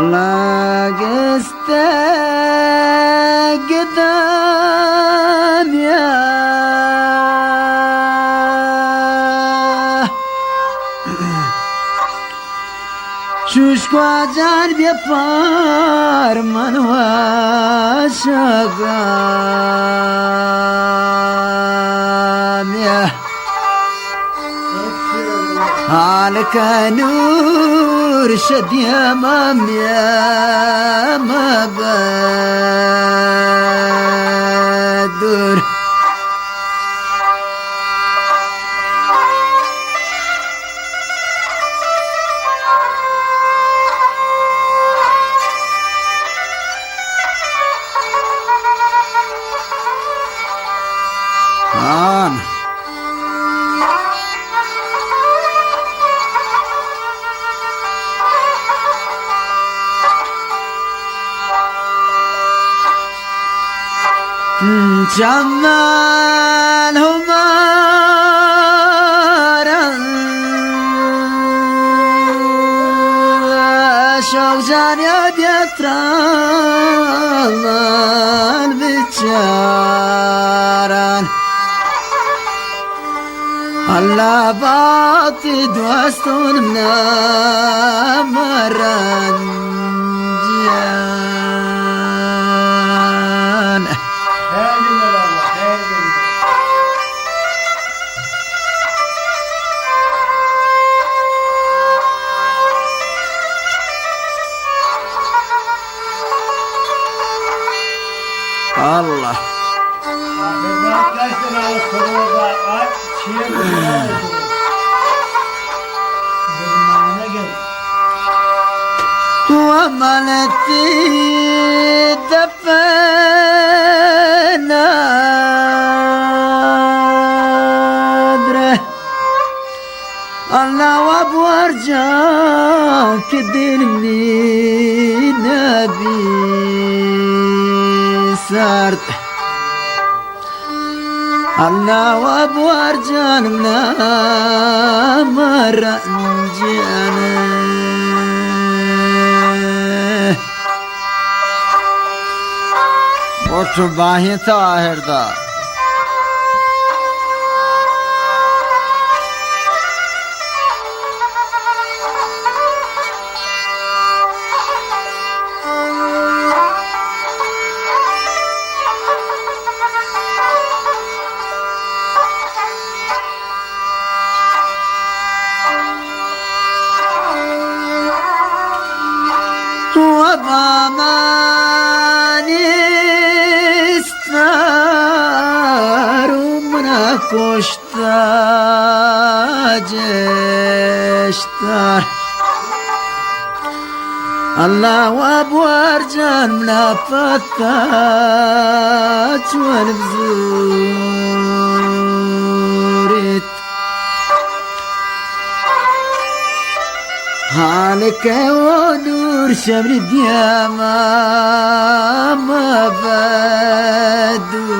الله قدام يا شوش كواجان بيفار من واشقام يا عليك نور شد يا مام يا ما بدر جمال همارا شوق جاني بيتران بتشاران الله باطي دوستون منا مران جيان الله وملتي دفنا درة الله وابو ارجاك الدين مني نبي سارت الله وابو ارجان منا مرة جانا وشو باهي طاهر دا وباماني استار ومنا كشتا جشتار الله وابو ارجان منا فتاج والبزوريت عليك ونور شمر الديامة ما بدور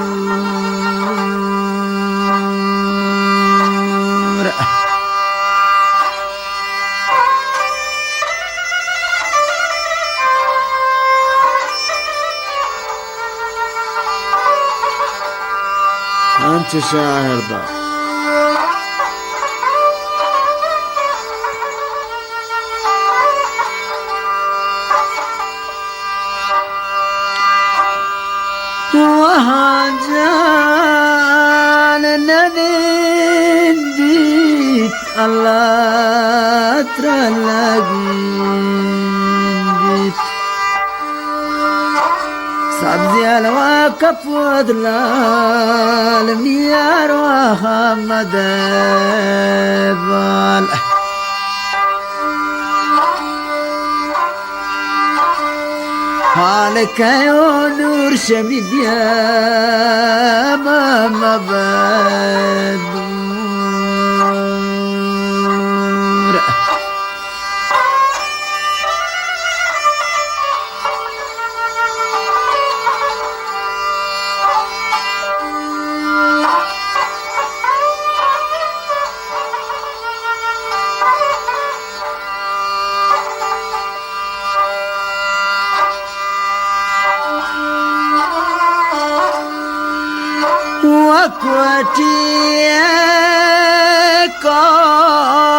أنت شاعر ده وهجان الذي الله ترلاقين سبزي الواقف وضلال ميار وحمد بال عليك يا نور شميد يا ماما بدور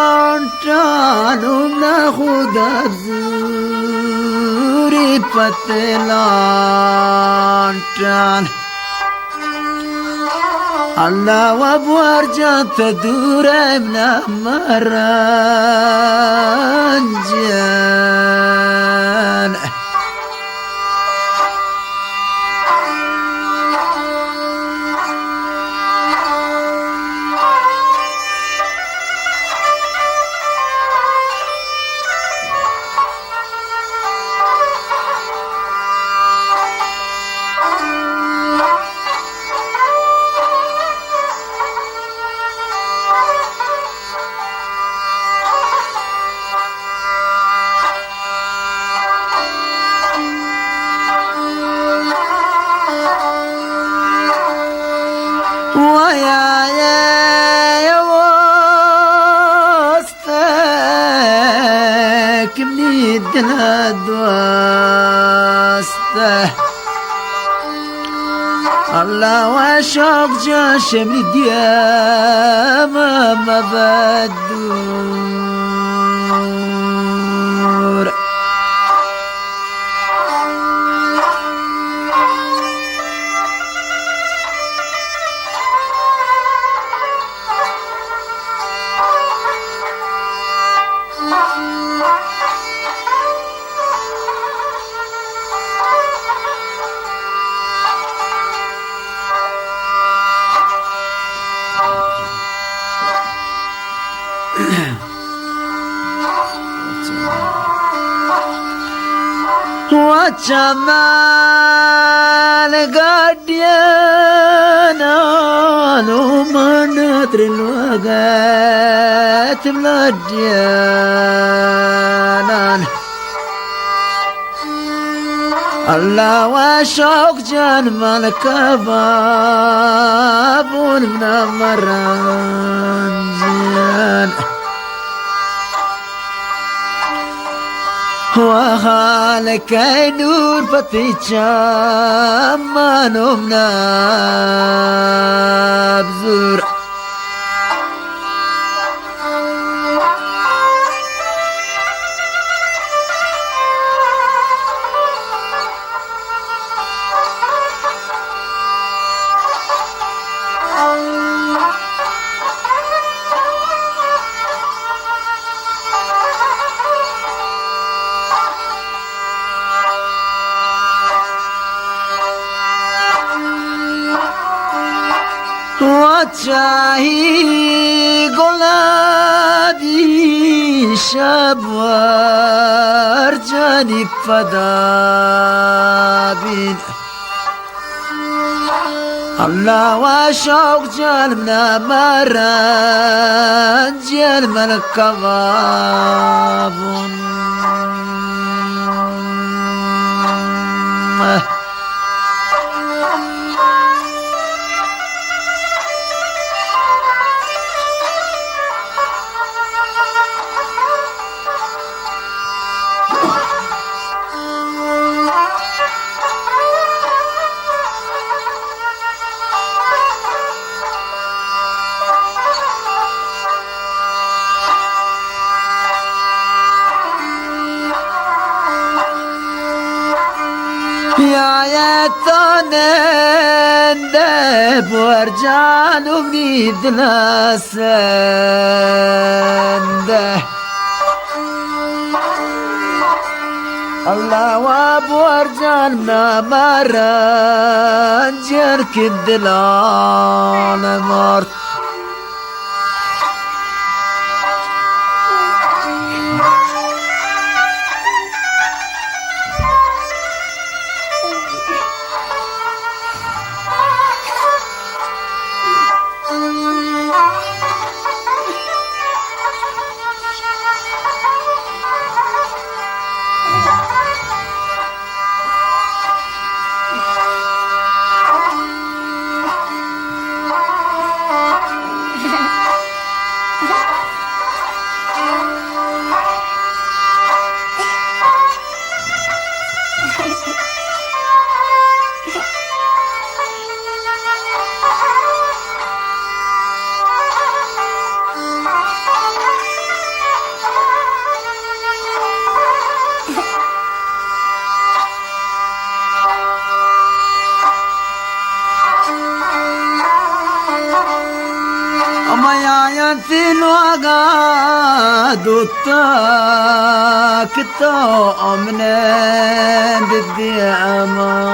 کانتانم نخود زوری پتلانتان الله وابوار جان تدورم نمرانجان ويا وسطك من الدنيا وسطه الله وشوق جاش من الديام ما بدور وجمال قدينا ومنثر الوقت ملدينا الله وشوق جان مالك باب من مرانجان وخالك نور فتيشام ما نمنا بزور وجاهي قلادي شاب وارجاني فدابين الله وشوق جالمنا مران جالم الكباب يا تندب وارجان وبنيد لاسنده الله وابو ارجان مران جرك الدلال مرت في الوغاد الطاك الطعم من الديامة